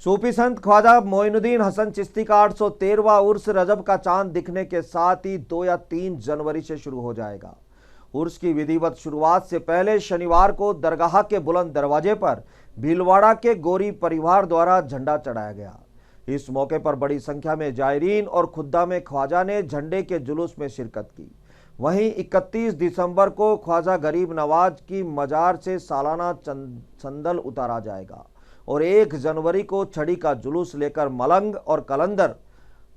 सूफी संत ख्वाजा मोइनुद्दीन हसन चिश्ती का 813वां उर्स रजब का चांद दिखने के साथ ही 2 या 3 जनवरी से शुरू हो जाएगा। उर्स की विधिवत शुरुआत से पहले शनिवार को दरगाह के बुलंद दरवाजे पर भीलवाड़ा के गोरी परिवार द्वारा झंडा चढ़ाया गया। इस मौके पर बड़ी संख्या में जायरीन और खुद्दाम ख्वाजा ने झंडे के जुलूस में शिरकत की। वहीं 31 दिसंबर को ख्वाजा गरीब नवाज की मजार से सालाना संदल उतारा जाएगा और 1 जनवरी को छड़ी का जुलूस लेकर मलंग और कलंदर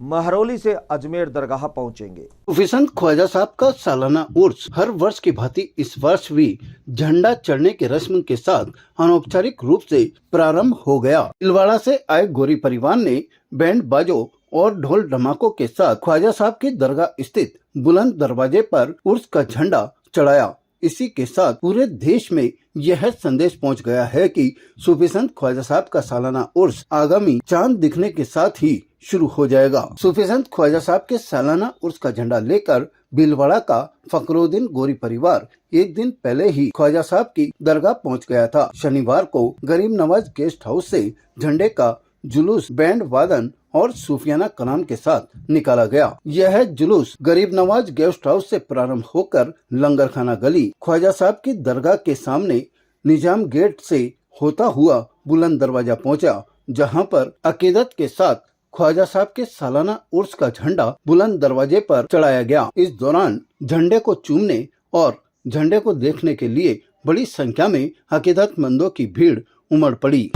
महरौली से अजमेर दरगाह पहुंचेंगे। सूफी संत ख्वाजा साहब का सालाना उर्स हर वर्ष की भांति इस वर्ष भी झंडा चढ़ने के रस्म के साथ अनौपचारिक रूप से प्रारंभ हो गया। भीलवाड़ा से आए गोरी परिवार ने बैंड बाजों और ढोल ढमाकों के साथ ख्वाजा साहब की दरगाह स्थित बुलंद दरवाजे पर उर्स का झंडा चढ़ाया। इसी के साथ पूरे देश में यह संदेश पहुंच गया है कि सूफी संत ख्वाजा साहब का सालाना उर्स आगामी चांद दिखने के साथ ही शुरू हो जाएगा। सूफी संत ख्वाजा साहब के सालाना उर्स का झंडा लेकर भीलवाड़ा का फखरुद्दीन गोरी परिवार एक दिन पहले ही ख्वाजा साहब की दरगाह पहुंच गया था। शनिवार को गरीब नवाज गेस्ट हाउस से झंडे का जुलूस बैंड वादन और सूफियाना कलाम के साथ निकाला गया। यह जुलूस गरीब नवाज गेस्ट हाउस से प्रारंभ होकर लंगर खाना गली, ख्वाजा साहब की दरगाह के सामने निजाम गेट से होता हुआ बुलंद दरवाजा पहुंचा, जहां पर अकीदत के साथ ख्वाजा साहब के सालाना उर्स का झंडा बुलंद दरवाजे पर चढ़ाया गया। इस दौरान झंडे को चूमने और झंडे को देखने के लिए बड़ी संख्या में अकीदतमंदों की भीड़ उमड़ पड़ी।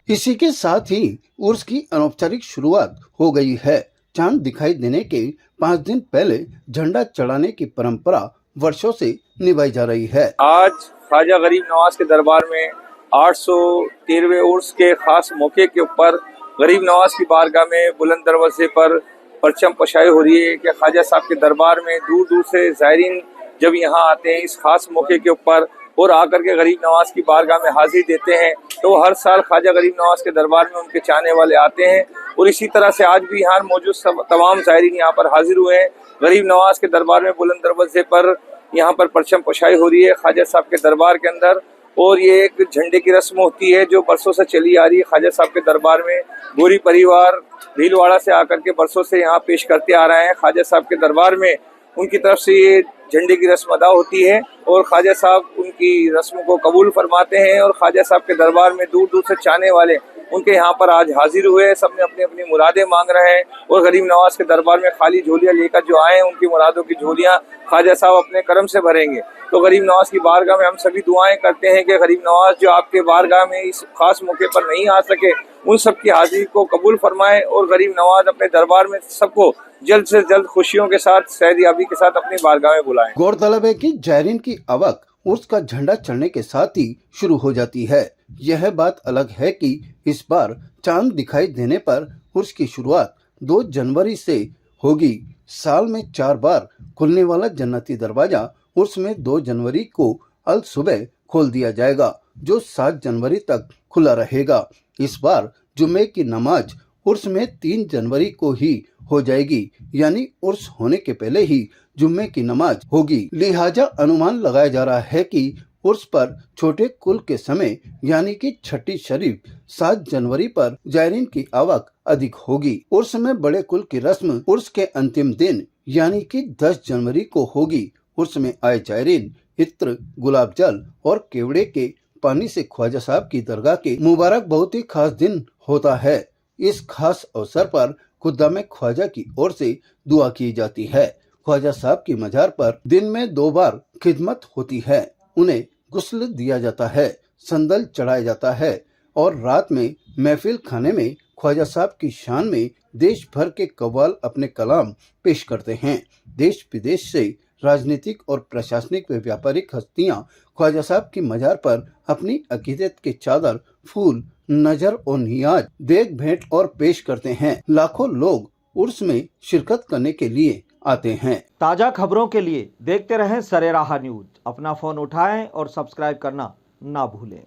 इसी के साथ ही उर्स की अनौपचारिक शुरुआत हो गई है। चांद दिखाई देने के 5 दिन पहले झंडा चढ़ाने की परंपरा वर्षों से निभाई जा रही है। आज ख्वाजा गरीब नवाज के दरबार में 813वें उर्स के खास मौके के ऊपर गरीब नवाज की बारगाह में बुलंद दरवाजे पर परचम पशाई हो रही है कि ख्वाजा साहब के दरबार में दूर दूर से ज़ायरीन जब यहाँ आते हैं इस खास मौके के ऊपर और आकर के गरीब नवाज की बारगाह में हाजिर देते हैं, तो हर साल ख्वाजा गरीब नवाज के दरबार में उनके चाहने वाले आते हैं। और इसी तरह से आज भी यहाँ मौजूद तमाम ज़ायरीन यहाँ पर हाजिर हुए हैं। गरीब नवाज के दरबार में बुलंद दरवाजे पर यहाँ पर परचम पशाई हो रही है ख्वाजा साहब के दरबार के अंदर, और ये एक झंडे की रस्म होती है जो बरसों से चली आ रही है। ख्वाजा साहब के दरबार में गोरी परिवार भीलवाड़ा से आकर के बरसों से यहाँ पेश करते आ रहे हैं। ख्वाजा साहब के दरबार में उनकी तरफ से ये झंडे की रस्म अदा होती है और ख्वाजा साहब उनकी रस्म को कबूल फरमाते हैं और ख्वाजा साहब के दरबार में दूर दूर से चाहने वाले उनके यहाँ पर आज हाजिर हुए। सब ने अपनी अपनी मुरादें मांग रहे हैं और गरीब नवाज के दरबार में खाली झोलियाँ लेकर जो आए हैं उनकी मुरादों की झोलियाँ ख्वाजा साहब अपने करम से भरेंगे। तो गरीब नवाज की बारगाह में हम सभी दुआएं करते हैं कि गरीब नवाज जो आपके बारगाह में इस खास मौके पर नहीं आ सके उन सब की हाजिरी को कबूल फरमाए और गरीब नवाज अपने दरबार में सबको जल्द से जल्द खुशियों के साथ सैदियाबी के साथ अपनी बारगाह में बुलाएं। गौरतलब है कि जायरीन की आवक उर्स का झंडा चढ़ने के साथ ही शुरू हो जाती है। यह बात अलग है कि इस बार चांद दिखाई देने पर उर्स की शुरुआत 2 जनवरी से होगी। साल में 4 बार खुलने वाला जन्नती दरवाजा उर्स में 2 जनवरी को अल सुबह खोल दिया जाएगा, जो 7 जनवरी तक खुला रहेगा। इस बार जुम्मे की नमाज उर्स में 3 जनवरी को ही हो जाएगी, यानी उर्स होने के पहले ही जुम्मे की नमाज होगी। लिहाजा अनुमान लगाया जा रहा है कि उर्स पर छोटे कुल के समय यानी कि छठी शरीफ 7 जनवरी पर जायरीन की आवक अधिक होगी। उर्स में बड़े कुल की रस्म उर्स के अंतिम दिन यानी कि 10 जनवरी को होगी। उर्स में आए जायरीन इत्र, गुलाब जल और केवड़े के पानी से ख्वाजा साहब की दरगाह के मुबारक बहुत ही खास दिन होता है। इस खास अवसर पर खुद्दामे ख्वाजा की ओर से दुआ की जाती है। ख्वाजा साहब की मजार पर दिन में 2 बार खिदमत होती है। उन्हें गुस्ल दिया जाता है, संदल चढ़ाया जाता है और रात में महफिल खाने में ख्वाजा साहब की शान में देश भर के कव्वाल अपने कलाम पेश करते हैं। देश विदेश से राजनीतिक और प्रशासनिक व व्यापारिक हस्तियां ख्वाजा साहब की मजार पर अपनी अकीदत के चादर, फूल, नजर और नियाज, देख भेंट और पेश करते हैं। लाखों लोग उर्स में शिरकत करने के लिए आते हैं। ताज़ा खबरों के लिए देखते रहें सरेराह न्यूज। अपना फ़ोन उठाएं और सब्सक्राइब करना ना भूलें।